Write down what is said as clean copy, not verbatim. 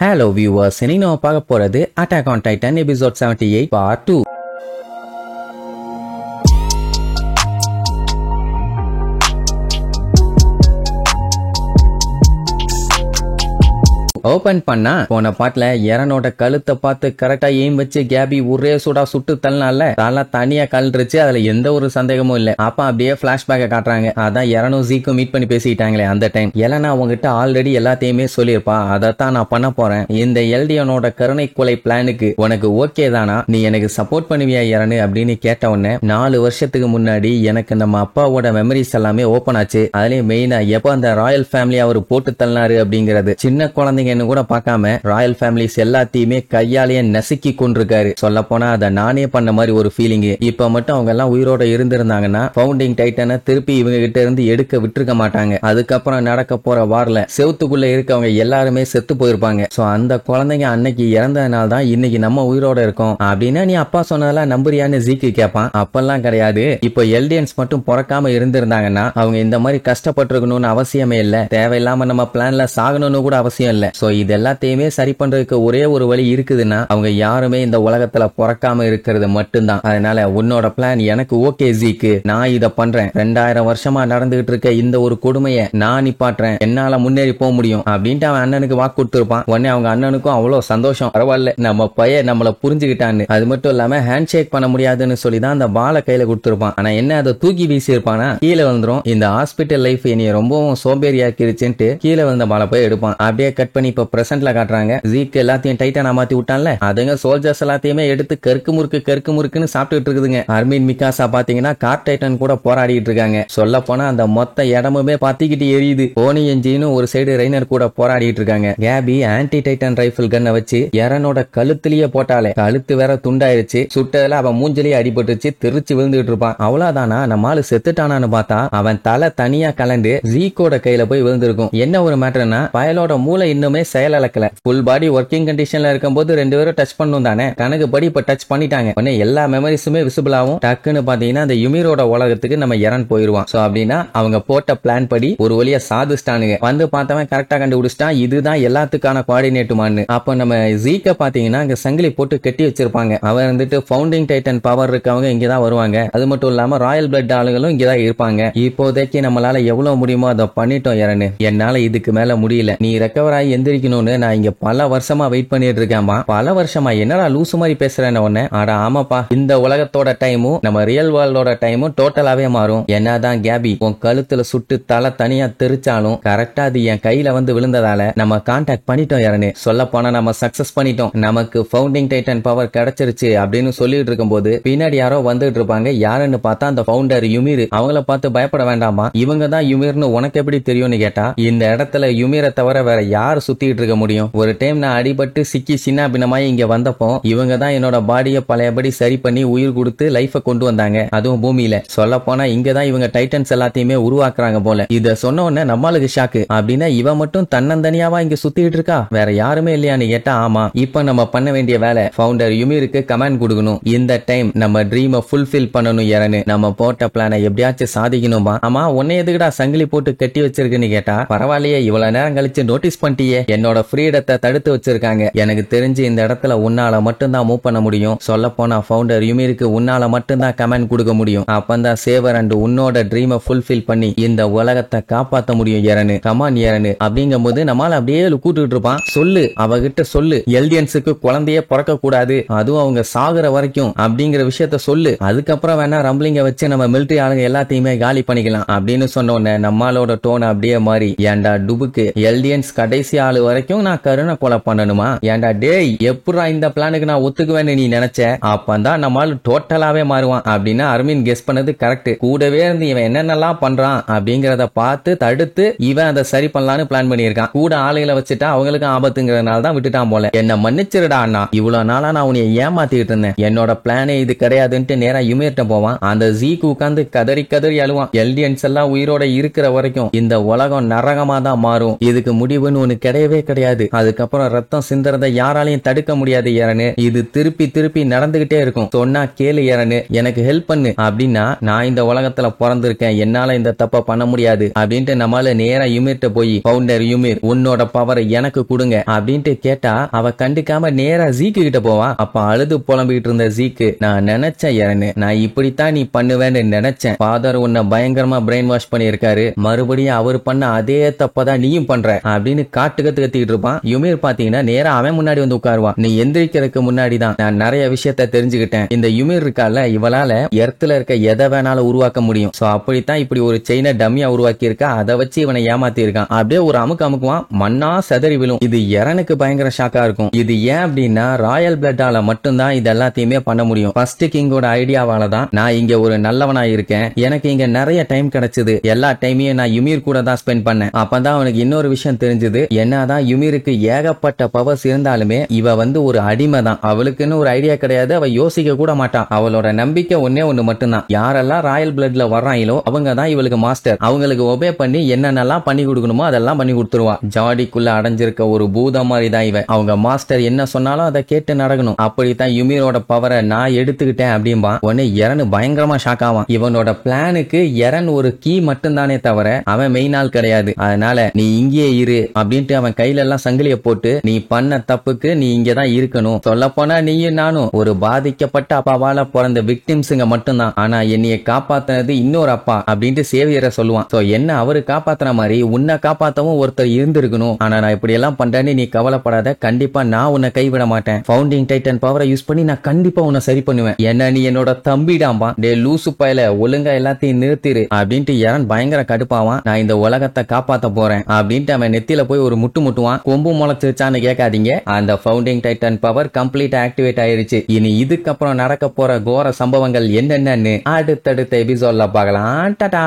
Hello viewers, இன்னைக்கு நம்ம பார்க்க போறது Attack on Titan episode 78 part 2. Open பண்ணா போன பாட்டுல எரனோட கழுத்தை பார்த்து கரெக்டா எய்ம் வச்சு கேபி ஒரே சூடா சுட்டு தள்ளனால தலை தனியா கழுந்துருச்சு. அதுல எந்த ஒரு சந்தேகமும் இல்ல. அப்ப அப்படியே பிளாஷ்பேக்க காட்டுறாங்க. அதான் எரனும் ஜீக்கும் மீட் பண்ணி பேசிட்டாங்களே அந்த டைம். எலனா உங்ககிட்ட ஆல்ரெடி எல்லாத்தையுமே சொல்லியிருப்பா. அதைத்தான் நான் பண்ண போறேன். இந்த எல்டியனோட கருணை கொலை பிளானுக்கு உனக்கு ஓகே தானா? நீ எனக்கு சப்போர்ட் பண்ணுவியா எரனு அப்படின்னு கேட்ட உடனே 4 வருஷத்துக்கு முன்னாடி எனக்கு நம்ம அப்பாவோட மெமரிஸ் எல்லாமே ஓபன் ஆச்சு. அதுலயும் மெயினா எப்ப அந்த ராயல் ஃபேமிலி அவர் போட்டு தள்ளினாரு அப்படிங்கறது. சின்ன குழந்தைங்க கூட பார்க்காம ராயல் ஃபேமிலிஸ் எல்லாத்தையுமே கையாலேயே நசுக்கி கொண்டிருக்காரு. சொல்ல போனா அதை நானே பண்ண மாதிரி ஒரு ஃபீலிங். இப்ப மட்டும் அவங்க எல்லாம் உயிரோட இருந்திருந்தாங்கன்னா ஃபவுண்டிங் டைட்டனை திருப்பி இவங்க கிட்ட இருந்து எடுக்க விட்டுருக்க மாட்டாங்க. அதுக்கப்புறம் நடக்க போற வார்ல செவுத்துக்குள்ள இருக்கவங்க எல்லாருமே செத்து போயிருப்பாங்க. சோ அந்த குழந்தைங்க அன்னைக்கு இறந்ததுனால தான் இன்னைக்கு நம்ம உயிரோட இருக்கோம். அப்படின்னா நீ அப்பா சொன்னதெல்லாம் நம்புறியான்னு ஜீக்கு கேட்பான். அப்பெல்லாம் கிடையாது. இப்போ எல்டியன்ஸ் மட்டும் பிறக்காம இருந்திருந்தாங்கன்னா அவங்க இந்த மாதிரி கஷ்டப்பட்டிருக்கணும்னு அவசியமே இல்ல. தேவையில்லாம நம்ம பிளான்ல சாகணும்னு கூட அவசியம் இல்ல. சோ இது எல்லாத்தையுமே சரி பண்றதுக்கு ஒரே ஒரு வழி இருக்குதுன்னா அவங்க யாருமே இந்த உலகத்துல பிறக்காம இருக்கிறது மட்டும்தான். அதனால உன்னோட பிளான் எனக்கு ஓகே ஜீக்கு, நான் இத பண்றேன். 2000 வருஷமா நடந்துகிட்டு இருக்க இந்த ஒரு கொடுமையை நான் நிப்பாட்டுறேன். என்னால முன்னேறி போக முடியும் அப்படின்ட்டு அவன் அண்ணனுக்கு வாக்கு கொடுத்திருப்பான். உடனே அவங்க அண்ணனுக்கும் அவ்வளவு சந்தோஷம். பரவாயில்ல நம்ம பையன் நம்மள புரிஞ்சுக்கிட்டான்னு. அது மட்டும் இல்லாம ஹேண்ட் ஷேக் பண்ண முடியாதுன்னு சொல்லிதான் அந்த பாலை கையில கொடுத்திருப்பான். ஆனா என்ன அதை தூக்கி வீசி இருப்பானா கீழே வந்துரும். இந்த ஹாஸ்பிட்டல் லைஃப் என்னைய ரொம்பவும் சோம்பேறியாக்கிருச்சுன்ட்டு கீழே வந்த பாலை போய் எடுப்பான். அப்படியே கட் பண்ணி இப்ப பிரசன்ட்ல காட்டுறாங்க. ஜீக் எல்லாத்தையும் டைட்டனா மாத்தி விட்டான்ல, அதுங்க சோல்ஜர்ஸ் எல்லாத்தையுமே எடுத்து கருக்கு முறுக்குன்னு சாப்பிட்டுட்டு இருக்குதுங்க. அர்மின் மிகாசா பாத்தீங்கன்னா கார் டைட்டன் கூட போராடிட்டு இருக்காங்க. சொல்ல போனா அந்த மொத்த இடமுமே பத்திக்கிட்டு எரியுது. போனி என்ஜினும் ஒரு சைடு ரெய்னர் கூட போராடிட்டு இருக்காங்க. கேபி ஆன்டி டைட்டன் ரைபிள் கன்னை வச்சு எரனோட கழுத்துலயே போட்டாலே கழுத்து வேற துண்டாயிருச்சு. சுட்டதுல அவன் மூஞ்சிலேயே அடிபட்டுச்சு. திருச்சி விழுந்துட்டு இருப்பான். அவ்வளவுதானா நம்ம ஆளு செத்துட்டானான்னு பார்த்தா அவன் தலை தனியா கலண்டு ஜீக்கோட கையில போய் விழுந்திருக்கும். என்ன ஒரு மேட்டர்னா பயலோட மூளை இன்னுமே செயலக்கல. ஃபுல் பாடி ஒர்க்கிங் கண்டிஷன்ல இருக்கும்போது 2 பேரும் டச் பண்ணும் தானே. கணக்கு படி இப்ப டச் பண்ணிட்டாங்க. உடனே எல்லா மெமரிஸுமே விசிபிள் ஆகும். டக்குன்னு பாத்தீங்கன்னா அந்த யுமிரோட உலகத்துக்கு நம்ம எரன் போயிருவான். சோ அப்படின்னா அவங்க போட்ட பிளான் படி ஒரு வழியா சாதிச்சிட்டானுங்க. வந்து பார்த்தவன் கரெக்டா கண்டுபிடிச்சிட்டான் இதுதான் எல்லாத்துக்கான கோஆர்டினேட்டுமான்னு. அப்ப நம்ம ஜீக்க பாத்தீங்கன்னா அங்க சங்கிலி போட்டு கட்டி வச்சிருப்பாங்க. அவன் வந்துட்டு ஃபவுண்டிங் டைட்டன் பவர் இருக்கவங்க இங்கதான் வருவாங்க. அது மட்டும் இல்லாம ராயல் பிளட் ஆளுங்களும் இங்கதான் இருப்பாங்க. இப்போதைக்கு நம்மளால எவ்வளவு முடியுமோ அதை பண்ணிட்டோம் எரனு. என்னால இதுக்கு மேல முடியல. நீ ரெக்கவர் ஆகி எந்திரிக்கணும்னு நான் இங்க பல வருஷமா வெயிட் பண்ணிட்டு இருக்கேன்பா. பல வருஷமா என்னடா லூசு மாதிரி பேசுறேன்னு ஒண்ணு. அட ஆமாப்பா, இந்த உலகத்தோட டைமும் நம்ம ரியல் வேர்ல்டோட டைமும் டோட்டலாவே மாறும். என்னதான் கேபி உன் கழுத்துல சுட்டு தலை தனியா தெரிச்சாலும் கரெக்டா அது என் கையில வந்து விழுந்ததால நம்ம கான்டாக்ட் பண்ணிட்டோம் யாருன்னு. சொல்ல போனா நம்ம சக்சஸ் பண்ணிட்டோம். நமக்கு ஃபவுண்டிங் டைட்டன் பவர் கிடைச்சிருச்சு அப்படின்னு சொல்லிட்டு இருக்கும் போது பின்னாடி யாரோ வந்துட்டு இருப்பாங்க. யாருன்னு பார்த்தா அந்த ஃபவுண்டர் யுமிர். அவங்கள பார்த்து பயப்பட வேண்டாமா, இவங்க தான் யுமிர்னு உனக்கு எப்படி தெரியும்னு கேட்டா இந்த இடத்துல யுமிரை தவிர வேற யாரு சுத்திட்டு இருக்க முடியும். ஒரு டைம் நான் அடிபட்டு சிக்கி சின்ன பின்னமாய் இங்க வந்தப்போ இவங்க தான் என்னோட பாடியை பழையபடி சரி பண்ணி உயிர் கொடுத்து லைஃப கொண்டு வந்தாங்க. அதுவும் பூமியில. சொல்ல போனா இங்க தான் இவங்க டைட்டன்ஸ் எல்லாத்தையுமே உருவாக்குறாங்க போல. இத சொன்ன உடனே நம்மளுக்கு ஷாக்கு. அப்படின்னா இவ மட்டும் தன்னந்தனியாவா இங்க சுத்திட்டு இருக்கா, வேற யாருமே இல்லையான்னு கேட்டா ஆமா. இப்ப நம்ம பண்ண வேண்டிய வேலை ஃபவுண்டர் யுமிருக்கு கமாண்ட் கொடுக்கணும். இந்த டைம் நம்ம ட்ரீமை ஃபுல்ஃபில் பண்ணணும் எரனு. நம்ம போட்ட பிளானை எப்படியாச்சும் சாதிக்கணுமா. ஆமா உன்னை எதுக்குடா சங்கிலி போட்டு கட்டி வச்சிருக்குன்னு கேட்டா பரவாயில்லையே இவ்வளவு நேரம் கழிச்சு நோட்டீஸ் பண்ணிட்டியே. என்னோட ஃப்ரீடத்தை தடுத்து வச்சிருக்காங்க. எனக்கு தெரிஞ்சு இந்த இடத்துல உன்னால மட்டும்தான் மூவ் பண்ண முடியும். சொல்ல போனா ஃபவுண்டர் யுமிருக்கு உன்னால மட்டும்தான் கமெண்ட் கொடுக்க முடியும். அப்பந்தான் சேவர் அண்ட் உன்னோட ட்ரீமை ஃபுல்ஃபில் பண்ணி இந்த உலகத்தை காப்பாத்த முடியும் எரனு. கமான் எரனு அப்படிங்கும் போது நம்மால அப்படியே கூட்டுட்டு இருப்பான். சொல்லு அவகிட்ட சொல்லு எல்டியன்ஸுக்கு குழந்தையே பிறக்க கூடாது, அதுவும் அவங்க சாகுற வரைக்கும் அப்படிங்கிற விஷயத்த சொல்லு. அதுக்கப்புறம் வேணா ரம்பிளிங்க வச்சு நம்ம மிலிட்டரி ஆளுங்க எல்லாத்தையுமே காலி பண்ணிக்கலாம் அப்படின்னு சொன்ன உடனே நம்மளோட டோன் அப்படியே மாறி ஏண்டா டுபுக்கு எல்டியன்ஸ் கடைசி ஆளு வரைக்கும் நான் கருணை கொலை பண்ணணுமா? ஏண்டா டேய் எப்படா இந்த பிளானுக்கு நான் ஒத்துக்குவேன்னு நீ நினைச்ச? அப்பதான் நம்மால் டோட்டலாவே மாறுவான் அப்படின்னு அர்மின் கெஸ் பண்ணது கரெக்ட். கூடவே இருந்து இவன் என்னென்னலாம் பண்றான் அப்படிங்கறத பார்த்து தடுத்து இவன் அதை சரி பண்ணலான்னு பிளான் பண்ணியிருக்கான். கூட ஆளுகளை வச்சுட்டா அவங்களுக்கு ஆபத்துங்கிறதுனால தான் விட்டுட்டான் போல. என்ன மன்னிச்சிருடா அண்ணா, இவ்வளவு நாளா நான் உன்னை ஏமாத்திட்டு இருந்தேன். என்னோட பிளானே இது கிடையாதுன்ட்டு நேரா யுமிர்ட்ட போவான். அந்த ஜீக்கு உட்கார்ந்து கதறி கதறி அழுவான். எல்டியன்ஸ் எல்லாம் உயிரோட இருக்கிற வரைக்கும் இந்த உலகம் நரகமா தான் மாறும். இதுக்கு முடிவுன்னு ஒண்ணு கிடையவே கிடையவே கிடையாது. அதுக்கப்புறம் ரத்தம் சிந்தறத யாராலையும் தடுக்க முடியாது எரனு. இது திருப்பி திருப்பி நடந்துகிட்டே இருக்கும். சொன்னா கேளு எரனு, எனக்கு ஹெல்ப் பண்ணு அப்படின்னா நான் இந்த உலகத்துல பிறந்திருக்கேன், என்னால இந்த தப்ப பண்ண முடியாது அப்படின்ட்டு நம்மால நேரா யுமிர்ட்ட போய் பவுண்டர் யுமிர் உன்னோட பவர் எனக்கு கொடுங்க அப்படின்ட்டு கேட்டா அவ கண்டுக்காம நேரா ஜீக்கு கிட்ட போவா. அப்ப அழுது புலம்பிக்கிட்டு இருந்த ஜீக்கு, நான் நினைச்சேன் எரனு, நான் இப்படித்தான் நீ பண்ணுவேன்னு நினைச்சேன். ஃபாதர் உன்னை பயங்கரமா பிரெயின் வாஷ் பண்ணியிருக்காரு, மறுபடியும் அவர் பண்ண அதே தப்பதான் நீயும் பண்ற அப்படின்னு காட்டு கத்துக்கிட்டு இருப்பான். யுமிர் பாத்தீங்கன்னா நேரா அவன் முன்னாடி வந்து உட்காருவான். நீ எந்திரிக்கிறதுக்கு முன்னாடி தான் நான் நிறைய விஷயத்த தெரிஞ்சுக்கிட்டேன். இந்த யுமிர் இருக்கால, இவளால எர்த்துல இருக்க எதை வேணாலும் உருவாக்க முடியும். சோ அப்படித்தான் இப்படி ஒரு செயினை டம்மியா உருவாக்கி இருக்கா. அதை வச்சு இவனை ஏமாத்தி இருக்கான். அப்படியே ஒரு அமுக்குவான், மண்ணா செதறி விழும். இது எரனுக்கு பயங்கர ஷாக்கா இருக்கும். இது ஏன் அப்படின்னா ராயல் பிளட்டால மட்டும்தான் இது எல்லாத்தையுமே பண்ண முடியும். ஃபர்ஸ்ட் கிங்கோட ஐடியாவால தான் நான் இங்க ஒரு நல்லவனா இருக்கேன். எனக்கு இங்க நிறைய டைம் கிடைச்சது. எல்லா டைமையும் நான் யுமிர் கூட தான் ஸ்பெண்ட் பண்ணேன். அப்பதான் அவனுக்கு இன்னொரு விஷயம் தெரிஞ்சது. என்னதான் யுமிருக்கு ஏகப்பட்ட பவர்ஸ் இருந்தாலுமே இவ வந்து ஒரு அடிமை தான். அவளுக்குன்னு ஒரு ஐடியா கிடையாது. அவ யோசிக்க கூட மாட்டான். அவளோட நம்பிக்கை ஒன்னே ஒண்ணு மட்டும்தான். யாரெல்லாம் ராயல் பிளட்ல வர்றாங்களோ அவங்க தான் இவளுக்கு மாஸ்டர். அவங்களுக்கு ஒபே பண்ணி என்னென்னலாம் பண்ணி கொடுக்கணுமோ அதெல்லாம் பண்ணி கொடுத்துருவா. ஜாடிக்குள்ள அடைஞ்சிருக்க ஒரு பூதம் மாதிரி தான் இவன். அவங்க மாஸ்டர் என்ன சொன்னாலும் அதை கேட்டு நடக்கணும். அப்படித்தான் யுமிரோட பவரை நான் எடுத்துக்கிட்டேன் அப்படின்பா. உடனே எரன் பயங்கரமா ஷாக் ஆவான். இவனோட பிளானுக்கு எரன் ஒரு கீ மட்டும்தானே தவிர அவன் மெயின் ஆள் கிடையாது. அதனால நீ இங்கேயே இரு அப்படின்ட்டு அவன் கையில எல்லாம் சங்கிலிய போட்டு, நீ பண்ண தப்புக்கு நீ இங்கதான் இருக்கணும். சொல்ல போனா நீயும் நானும் ஒரு பாதிக்கப்பட்ட அப்பாவால பிறந்த விக்டிம்ஸுங்க மட்டும்தான். ஆனா என்னைய காப்பாத்தினது இன்னொரு அப்பா அப்படின்ட்டு சேவியரை சொல்லுவான். சோ என்ன அவரு காப்பாத்தின மாதிரி உன்னை காப்பாத்தவும் ஒருத்தர் இருந்திருக்கணும். ஆனா நான் இப்படி எல்லாம் பண்றேன்னு நீ கவலைப்படாத, கண்டிப்பா நான் உன்னை கைவிட மாட்டேன். ஃபவுண்டிங் டைட்டன் பவரை யூஸ் பண்ணி நான் கண்டிப்பா உன்னை சரி பண்ணுவேன். என்ன நீ என்னோட தம்பிடாம்பா, டே லூசு பயல ஒழுங்கா எல்லாத்தையும் நிறுத்திரு அப்படின்ட்டு எரன் பயங்கர கடுப்பாவான். நான் இந்த உலகத்தை காப்பாத்த போறேன் அப்படின்ட்டு அவன் நெத்தியில போய் ஒரு முட்டு முட்டுவான். கொம்பு முளைச்சிருச்சான்னு கேட்காதீங்க, அந்த ஃபவுண்டிங் டைட்டன் பவர் கம்ப்ளீட்டா ஆக்டிவேட் ஆயிருச்சு. இனி இதுக்கப்புறம் நடக்க போற கோர சம்பவங்கள் என்னென்னு அடுத்தடுத்த எபிசோட்ல பார்க்கலாம். டாடா.